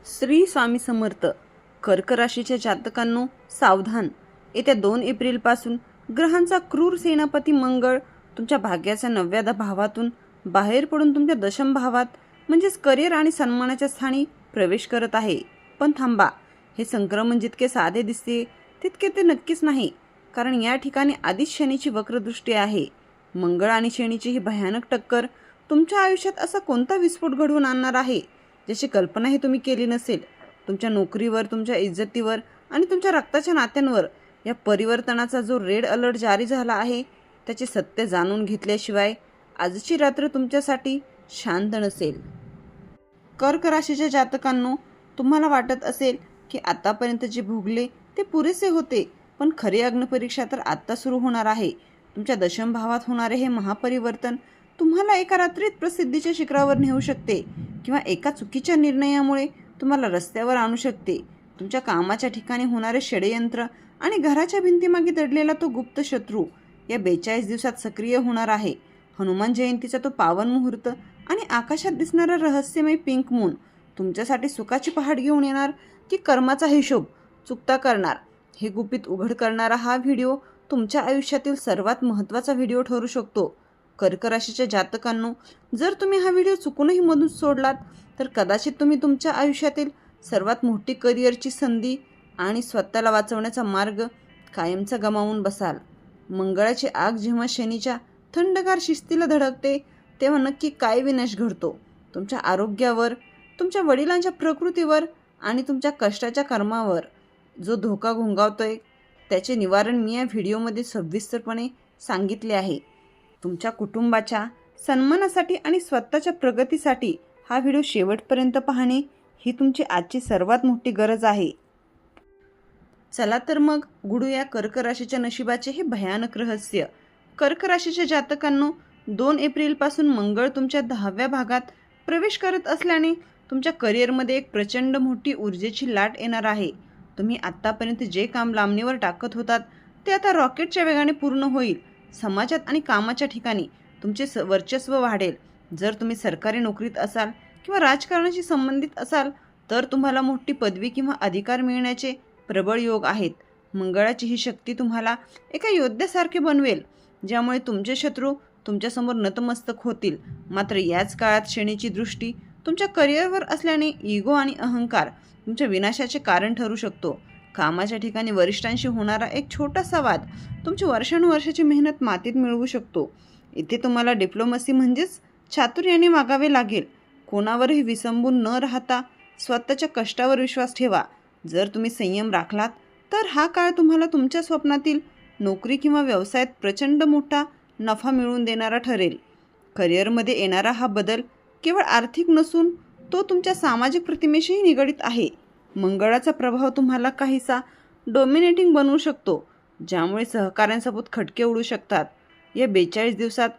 श्री स्वामी समर्थ. कर्क राशीच्या जातकांनो सावधान. येत्या 2 एप्रिलपासून ग्रहांचा क्रूर सेनापती मंगळ तुमच्या भाग्याच्या 9व्या भावातून बाहेर पडून तुमच्या दशम भावात म्हणजेच करिअर आणि सन्मानाच्या स्थानी प्रवेश करत आहे. पण थांबा, हे संक्रमण जितके साधे दिसते तितके ते नक्कीच नाही, कारण या ठिकाणी आधीच शनीची वक्रदृष्टी आहे. मंगळ आणि शनीची ही भयानक टक्कर तुमच्या आयुष्यात असा कोणता विस्फोट घडवून आणणार आहे ज्याची कल्पनाही तुम्ही केली नसेल. तुमच्या नोकरीवर, तुमच्या इज्जतीवर आणि तुमच्या रक्ताच्या नात्यांवर या परिवर्तनाचा जो रेड अलर्ट जारी झाला आहे त्याचे सत्य जाणून घेतल्याशिवाय आजची रात्र तुमच्यासाठी शांत नसेल. कर्क राशीच्या जातकांनो, तुम्हाला वाटत असेल की आतापर्यंत जे भोगले ते पुरेसे होते, पण खरी अग्निपरीक्षा तर आत्ता सुरू होणार आहे. तुमच्या दशम भावात होणारे हे महापरिवर्तन तुम्हाला एका रात्रीत प्रसिद्धीच्या शिखरावर नेऊ शकते किंवा एका चुकीच्या निर्णयामुळे तुम्हाला रस्त्यावर आणू शकते. तुमच्या कामाच्या ठिकाणी होणारे षडयंत्र आणि घराच्या भिंतीमागे दडलेला तो गुप्त शत्रू या 42 दिवसात सक्रिय होणार आहे. हनुमान जयंतीचा तो पावन मुहूर्त आणि आकाशात दिसणारा रहस्यमय पिंक मून तुमच्यासाठी सुखाची पहाट घेऊन येणार की कर्माचा हिशोब चुकता करणार हे गुपित उघड करणारा हा व्हिडिओ तुमच्या आयुष्यातील सर्वात महत्त्वाचा व्हिडिओ ठरू शकतो. कर्क राशीच्या जातकांनो, जर तुम्ही हा व्हिडिओ चुकूनही मधून सोडलात तर कदाचित तुम्ही तुमच्या आयुष्यातील सर्वात मोठी करिअरची संधी आणि स्वतःला वाचवण्याचा मार्ग कायमचा गमावून बसाल. मंगळाची आग जेव्हा शनीच्या थंडगार शिस्तीला धडकते तेव्हा नक्की काय विनाश घडतो? तुमच्या आरोग्यावर, तुमच्या वडिलांच्या प्रकृतीवर आणि तुमच्या कष्टाच्या कर्मावर जो धोका घोंगावतोय त्याचे निवारण मी या व्हिडिओमध्ये सविस्तरपणे सांगितले आहे. तुमच्या कुटुंबाच्या सन्मानासाठी आणि स्वतःच्या प्रगतीसाठी हा व्हिडिओ शेवटपर्यंत पाहणे ही तुमची आजची सर्वात मोठी गरज आहे. चला तर मग उघडूया कर्क राशीच्या नशिबाचे हे भयानक रहस्य. कर्क राशीच्या जातकांनो, 2 एप्रिलपासून मंगळ तुमच्या 10व्या भागात प्रवेश करत असल्याने तुमच्या करिअरमध्ये एक प्रचंड मोठी ऊर्जेची लाट येणार आहे. तुम्ही आत्तापर्यंत जे काम लांबणीवर टाकत होतात ते आता रॉकेटच्या वेगाने पूर्ण होईल. समाजात आणि कामाच्या ठिकाणी तुमचे वर्चस्व वाढेल. जर तुम्ही सरकारी नोकरीत असाल किंवा राजकारणाशी संबंधित असाल तर तुम्हाला मोठी पदवी किंवा अधिकार मिळण्याचे प्रबळ योग आहेत. मंगळाची ही शक्ती तुम्हाला एका योद्ध्यासारखे बनवेल, ज्यामुळे तुमचे शत्रू तुमच्यासमोर नतमस्तक होतील. मात्र याच काळात शनीची दृष्टी तुमच्या करिअरवर असल्याने इगो आणि अहंकार तुमच्या विनाशाचे कारण ठरू शकतो. कामाच्या ठिकाणी वरिष्ठांशी होणारा एक छोटासा वाद तुमची वर्षानुवर्षाची मेहनत मातीत मिळवू शकतो. इथे तुम्हाला डिप्लोमसी म्हणजेच चातुर्याने वागावे लागेल. कोणावरही विसंबून न राहता स्वतःच्या कष्टावर विश्वास ठेवा. जर तुम्ही संयम राखलात तर हा काळ तुम्हाला तुमच्या स्वप्नातील नोकरी किंवा व्यवसायात प्रचंड मोठा नफा मिळवून देणारा ठरेल. करिअरमध्ये येणारा हा बदल केवळ आर्थिक नसून तो तुमच्या सामाजिक प्रतिमेशीही निगडित आहे. मंगळाचा प्रभाव तुम्हाला काहीसा डोमिनेटिंग बनवू शकतो, ज्यामुळे सहकाऱ्यांसोबत खटके उडू शकतात. या 42 दिवसात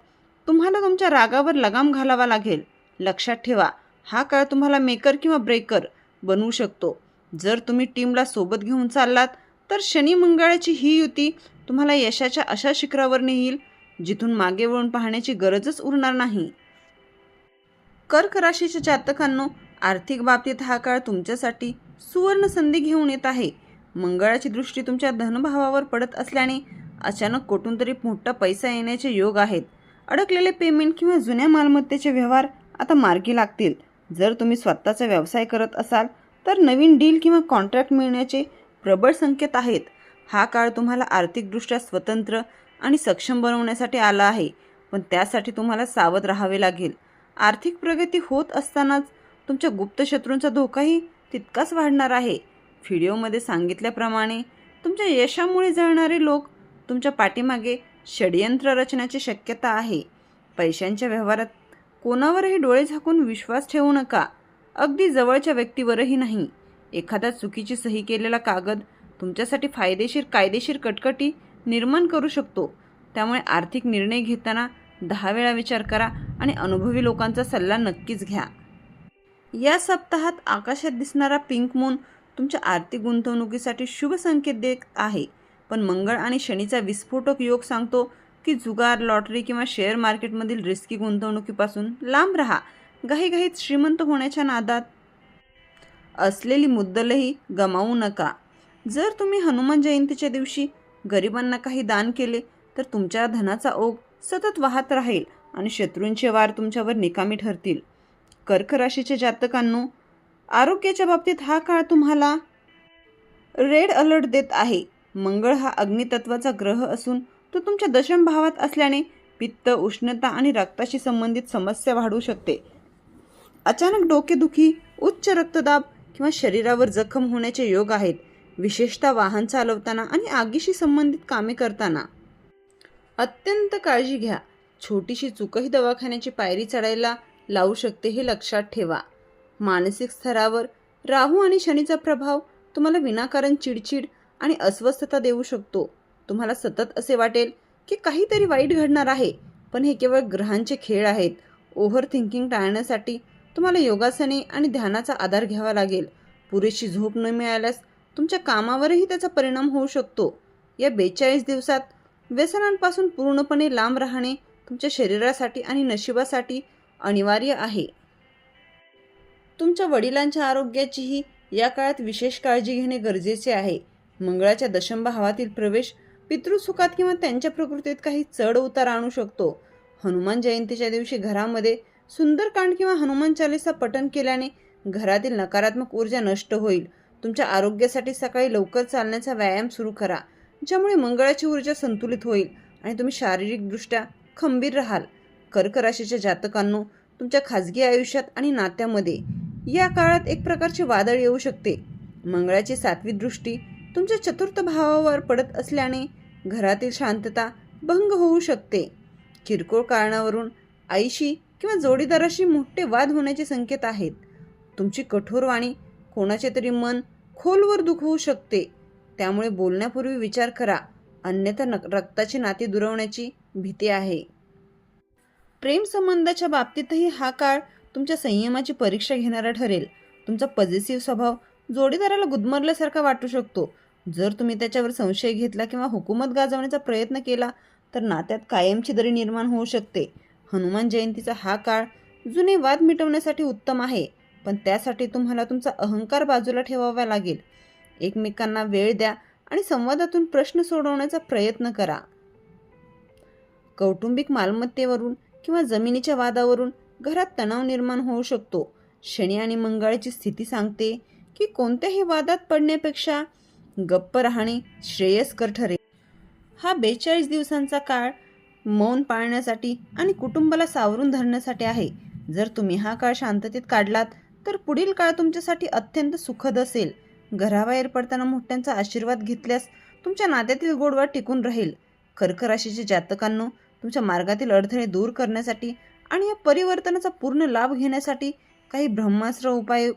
तुम्हाला तुमच्या रागावर लगाम घालावा लागेल. लक्षात ठेवा, हा काळ तुम्हाला मेकर किंवा ब्रेकर बनवू शकतो. जर तुम्ही टीमला सोबत घेऊन चाललात तर शनी मंगळाची ही युती तुम्हाला यशाच्या अशा शिखरावर नेईल जिथून मागे वळून पाहण्याची गरजच उरणार नाही. कर्क राशीच्या जातकांनो, आर्थिक बाबतीत हा काळ तुमच्यासाठी सुवर्ण संधी घेऊन येत आहे. मंगळाची दृष्टी तुमच्या धनभावावर पडत असल्याने अचानक कुठून तरी मोठा पैसा येण्याचे योग आहेत. अडकलेले पेमेंट किंवा जुन्या मालमत्तेचे व्यवहार आता मार्गी लागतील. जर तुम्ही स्वतःचा व्यवसाय करत असाल तर नवीन डील किंवा कॉन्ट्रॅक्ट मिळण्याचे प्रबळ संकेत आहेत. हा काळ तुम्हाला आर्थिकदृष्ट्या स्वतंत्र आणि सक्षम बनवण्यासाठी आला आहे, पण त्यासाठी तुम्हाला सावध राहावे लागेल. आर्थिक प्रगती होत असतानाच तुमच्या गुप्त शत्रूंचा धोकाही तितकाच वाढणार आहे. व्हिडिओमध्ये सांगितल्याप्रमाणे तुमच्या यशामुळे जळणारे लोक तुमच्या पाठीमागे षडयंत्र रचण्याची शक्यता आहे. पैशांच्या व्यवहारात कोणावरही डोळे झाकून विश्वास ठेवू नका, अगदी जवळच्या व्यक्तीवरही नाही. एखादा चुकीची सही केलेला कागद तुमच्यासाठी फायदेशीर कायदेशीर कटकटी निर्माण करू शकतो. त्यामुळे आर्थिक निर्णय घेताना 10 वेळा विचार करा आणि अनुभवी लोकांचा सल्ला नक्कीच घ्या. या सप्ताहात आकाशात दिसणारा पिंक मून तुमच्या आर्थिक गुंतवणुकीसाठी शुभ संकेत देत आहे, पण मंगळ आणि शनीचा विस्फोटक योग सांगतो की जुगार, लॉटरी किंवा शेअर मार्केटमधील रिस्की गुंतवणुकीपासून लांब राहा. घाईघाईत श्रीमंत होण्याच्या नादात असलेली मुद्दलही गमावू नका. जर तुम्ही हनुमान जयंतीच्या दिवशी गरिबांना काही दान केले तर तुमच्या धनाचा ओघ सतत वाहत राहील आणि शत्रूंचे वार तुमच्यावर निकामी ठरतील. कर्क राशीच्या जातकांनो, आरोग्याच्या बाबतीत हा काळ तुम्हाला रेड अलर्ट देत आहे. मंगळ हा अग्नितत्वाचा ग्रह असून तो तुमच्या दशम भावात असल्याने पित्त, उष्णता आणि रक्ताशी संबंधित समस्या वाढू शकते. अचानक डोकेदुखी, उच्च रक्तदाब किंवा शरीरावर जखम होण्याचे योग आहेत, विशेषतः वाहन चालवताना आणि आगीशी संबंधित कामे करताना. अत्यंत काळजी घ्या. छोटीशी चूकही दवाखान्याची पायरी चढायला लावू शकते, हे लक्षात ठेवा. मानसिक स्तरावर राहू आणि शनीचा प्रभाव तुम्हाला विनाकारण चिडचिड आणि अस्वस्थता देऊ शकतो. तुम्हाला सतत असे वाटेल की काहीतरी वाईट घडणार आहे, पण हे केवळ ग्रहांचे खेळ आहेत. ओव्हर थिंकिंग टाळण्यासाठी तुम्हाला योगासने आणि ध्यानाचा आधार घ्यावा लागेल. पुरेशी झोप न मिळाल्यास तुमच्या कामावरही त्याचा परिणाम होऊ शकतो. या 42 दिवसात व्यसनांपासून पूर्णपणे लांब राहणे तुमच्या शरीरासाठी आणि नशिबासाठी अनिवार्य आहे. तुमच्या वडिलांच्या आरोग्याचीही या काळात विशेष काळजी घेणे गरजेचे आहे. मंगळाच्या दशम भावातील प्रवेश पितृसुखात किंवा त्यांच्या प्रकृतीत काही चढ उतार आणू शकतो. हनुमान जयंतीच्या दिवशी घरामध्ये सुंदरकांड किंवा हनुमान चालीसा पठण केल्याने घरातील नकारात्मक ऊर्जा नष्ट होईल. तुमच्या आरोग्यासाठी सकाळी लवकर चालण्याचा व्यायाम सुरू करा, ज्यामुळे मंगळाची ऊर्जा संतुलित होईल आणि तुम्ही शारीरिकदृष्ट्या खंबीर राहाल. कर्क राशीच्या जातकांनो, तुमच्या खाजगी आयुष्यात आणि नात्यामध्ये या काळात एक प्रकारचे वादळ येऊ शकते. मंगळाची 7वी दृष्टी तुमच्या चतुर्थ भावावर पडत असल्याने घरातील शांतता भंग होऊ शकते. किरकोळ कारणावरून आईशी किंवा जोडीदाराशी मोठे वाद होण्याचे संकेत आहेत. तुमची कठोर वाणी कोणाचे तरी मन खोलवर दुखवू शकते, त्यामुळे बोलण्यापूर्वी विचार करा, अन्यथा रक्ताची नाती दुरावण्याची भीती आहे. प्रेम संबंधाच्या बाबतीतही हा काळ तुमच्या संयमाची परीक्षा घेणारा ठरेल. तुमचा पॉझिटिव्ह स्वभाव जोडीदाराला गुदमरल्यासारखा वाटू शकतो. जर तुम्ही त्याच्यावर संशय घेतला किंवा हुकूमत गाजवण्याचा प्रयत्न केला तर नात्यात कायमची दरी निर्माण होऊ शकते. हनुमान जयंतीचा हा काळ जुने वाद मिटवण्यासाठी उत्तम आहे, पण त्यासाठी तुम्हाला तुमचा अहंकार बाजूला ठेवावा लागेल. एकमेकांना वेळ द्या आणि संवादातून प्रश्न सोडवण्याचा प्रयत्न करा. कौटुंबिक मालमत्तेवरून किंवा जमिनीच्या वादावरून घरात तणाव निर्माण होऊ शकतो. शनी आणि मंगळाची स्थिती सांगते की कोणत्याही वादात पडण्यापेक्षा गप्प राहणे श्रेयस्कर ठरेल. हा 42 दिवसांचा काळ मौन पाळण्यासाठी आणि कुटुंबाला सावरून धरण्यासाठी आहे. जर तुम्ही हा काळ शांततेत काढलात तर पुढील काळ तुमच्यासाठी अत्यंत सुखद असेल. घराबाहेर पडताना मोठ्यांचा आशीर्वाद घेतल्यास तुमच्या नात्यातील गोडवा टिकून राहील. कर्क राशीच्या जातकांनो, तुमच्या मार्गातील अडथळे दूर करण्यासाठी आणि या परिवर्तनाचा पूर्ण लाभ घेण्यासाठी काही ब्रह्मास्त्र उपाय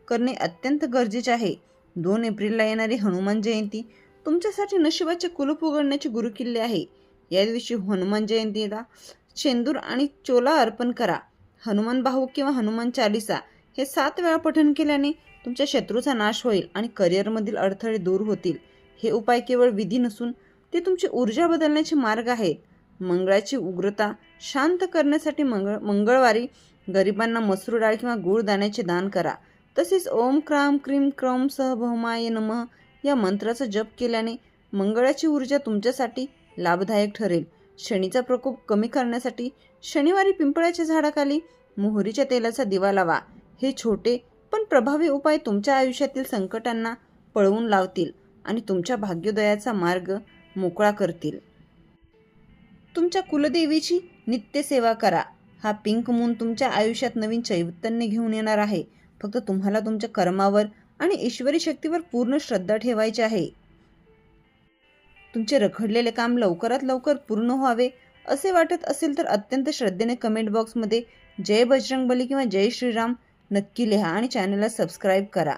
करणे अत्यंत गरजेचे आहे. 2 एप्रिलला येणारी हनुमान जयंती तुमच्यासाठी नशिबाचे कुलूप उघडण्याचे गुरुकिल्ले आहे. या दिवशी हनुमान जयंतीला शेंदूर आणि चोला अर्पण करा. हनुमान बाहू किंवा हनुमान चालीसा हे 7 वेळा पठण केल्याने तुमच्या शत्रूचा नाश होईल आणि करिअरमधील अडथळे दूर होतील. हे उपाय केवळ विधी नसून ते तुमची ऊर्जा बदलण्याचे मार्ग आहेत. मंगळाची उग्रता शांत करण्यासाठी मंगळवारी गरिबांना मसूर डाळ किंवा गूळ दाण्याचे दान करा. तसेच ओम क्राम क्रीम क्रौम सह भौमाय नमः या मंत्राचा जप केल्याने मंगळाची ऊर्जा तुमच्यासाठी लाभदायक ठरेल. शनीचा प्रकोप कमी करण्यासाठी शनिवारी पिंपळाच्या झाडाखाली मोहरीच्या तेलाचा दिवा लावा. हे छोटे पण प्रभावी उपाय तुमच्या आयुष्यातील संकटांना पळवून लावतील आणि तुमच्या भाग्योदयाचा मार्ग मोकळा करतील. तुमच्या कुलदेवीची नित्यसेवा करा. हा पिंक मून तुमच्या आयुष्यात नवीन चैतन्य घेऊन येणार आहे. फक्त तुम्हाला तुमच्या कर्मावर आणि ईश्वरी शक्तीवर पूर्ण श्रद्धा ठेवायची आहे. तुमचे रखडलेले काम लवकरात लवकर पूर्ण व्हावे असे वाटत असेल तर अत्यंत श्रद्धेने कमेंट बॉक्समध्ये जय बजरंगबली किंवा जय श्रीराम नक्की लिहा आणि चॅनलला सबस्क्राईब करा.